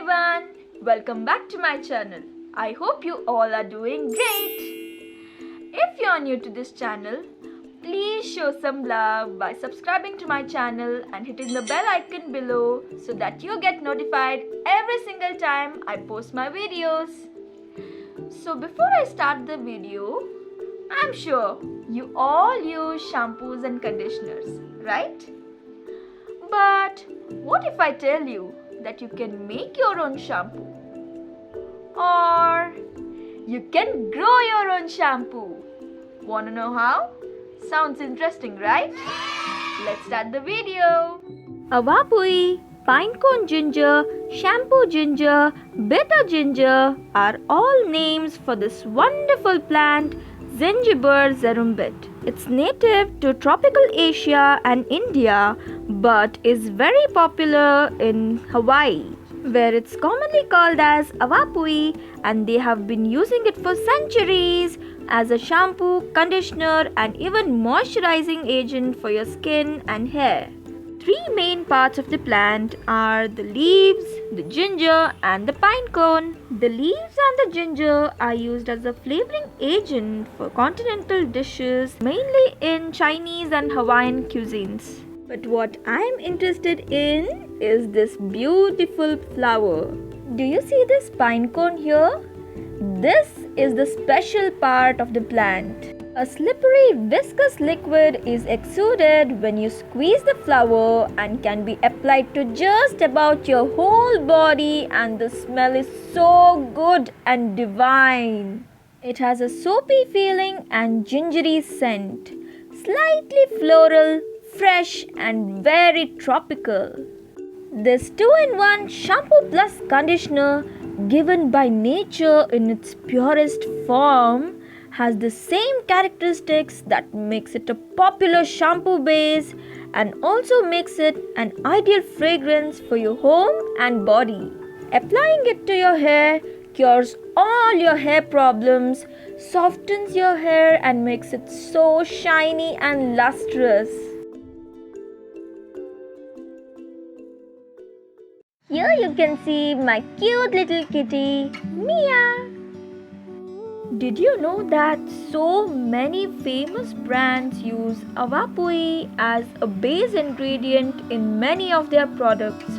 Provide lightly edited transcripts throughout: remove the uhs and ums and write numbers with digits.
everyone, welcome back to my channel. I hope you all are doing great. If you are new to this channel, please show some love by subscribing to my channel and hitting the bell icon below so that you get notified every single time I post my videos. So before I start the video, I'm sure you all use shampoos and conditioners, right? But what if I tell you that you can make your own shampoo? Or you can grow your own shampoo? Wanna know how? Sounds interesting, right? Let's start the video. Awapui, pinecone ginger, shampoo ginger, bitter ginger are all names for this wonderful plant, Zingiber zerumbit. It's native to tropical Asia and India but is very popular in Hawaii, where it's commonly called as awapui, and they have been using it for centuries as a shampoo, conditioner and even moisturizing agent for your skin and hair. Three main parts of the plant are the leaves, the ginger and the pine cone. The leaves and the ginger are used as a flavoring agent for continental dishes, mainly in Chinese and Hawaiian cuisines. But what I am interested in is this beautiful flower. Do you see this pine cone here? This is the special part of the plant. A slippery, viscous liquid is exuded when you squeeze the flower and can be applied to just about your whole body, and the smell is so good and divine. It has a soapy feeling and gingery scent, slightly floral, fresh and very tropical. This 2-in-1 shampoo plus conditioner, given by nature in its purest form, has the same characteristics that makes it a popular shampoo base and also makes it an ideal fragrance for your home and body. Applying it to your hair cures all your hair problems, softens your hair and makes it so shiny and lustrous. Here you can see my cute little kitty, Mia. Did you know that so many famous brands use awapui as a base ingredient in many of their products?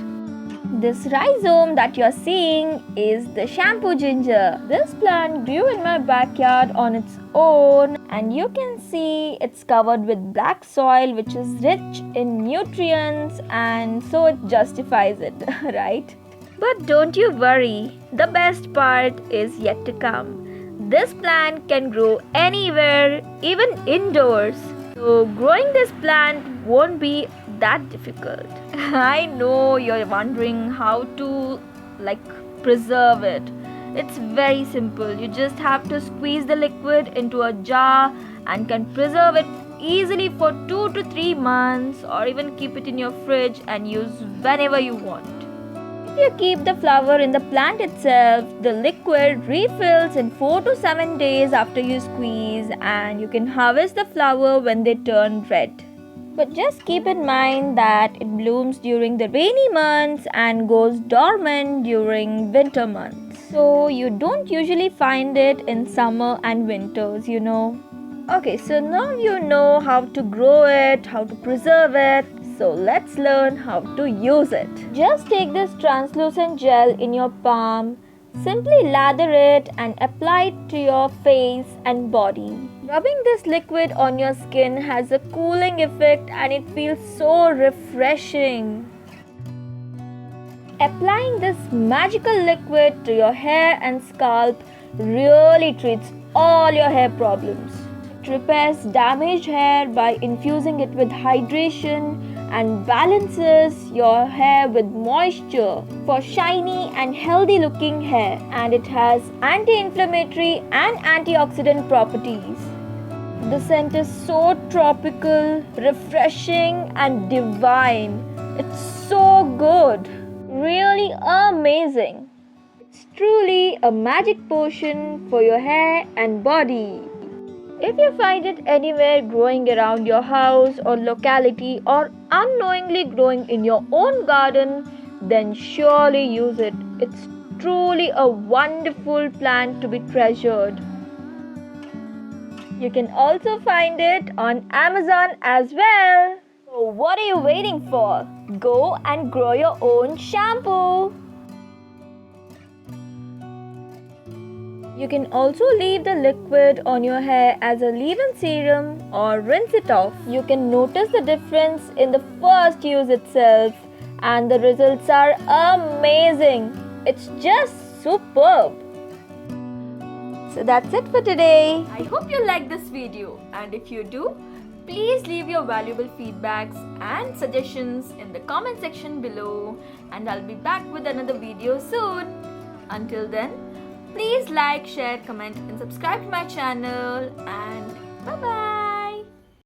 This rhizome that you're seeing is the shampoo ginger. This plant grew in my backyard on its own, and you can see it's covered with black soil which is rich in nutrients, and so it justifies it, right? But don't you worry, the best part is yet to come. This plant can grow anywhere, even indoors. So growing this plant won't be that difficult. I know you're wondering how to preserve it. It's very simple. You just have to squeeze the liquid into a jar and can preserve it easily for 2 to 3 months, or even keep it in your fridge and use whenever you want. If you keep the flower in the plant itself, the liquid refills in 4 to 7 days after you squeeze, and you can harvest the flower when they turn red. But just keep in mind that it blooms during the rainy months and goes dormant during winter months. So you don't usually find it in summer and winters, Okay, so now you know how to grow it, how to preserve it. So let's learn how to use it. Just take this translucent gel in your palm, simply lather it and apply it to your face and body. Rubbing this liquid on your skin has a cooling effect and it feels so refreshing. Applying this magical liquid to your hair and scalp really treats all your hair problems. It repairs damaged hair by infusing it with hydration and balances your hair with moisture for shiny and healthy looking hair, and it has anti-inflammatory and antioxidant properties. The scent is so tropical, refreshing and divine. It's so good. Really amazing. It's truly a magic potion for your hair and body. If you find it anywhere growing around your house or locality, or unknowingly growing in your own garden, then surely use it. It's truly a wonderful plant to be treasured. You can also find it on Amazon as well. So what are you waiting for? Go and grow your own shampoo. You can also leave the liquid on your hair as a leave-in serum or rinse it off. You can notice the difference in the first use itself, and the results are amazing. It's just superb. So that's it for today. I hope you liked this video, and if you do, please leave your valuable feedbacks and suggestions in the comment section below, and I'll be back with another video soon. Until then, please like, share, comment and subscribe to my channel, and bye-bye.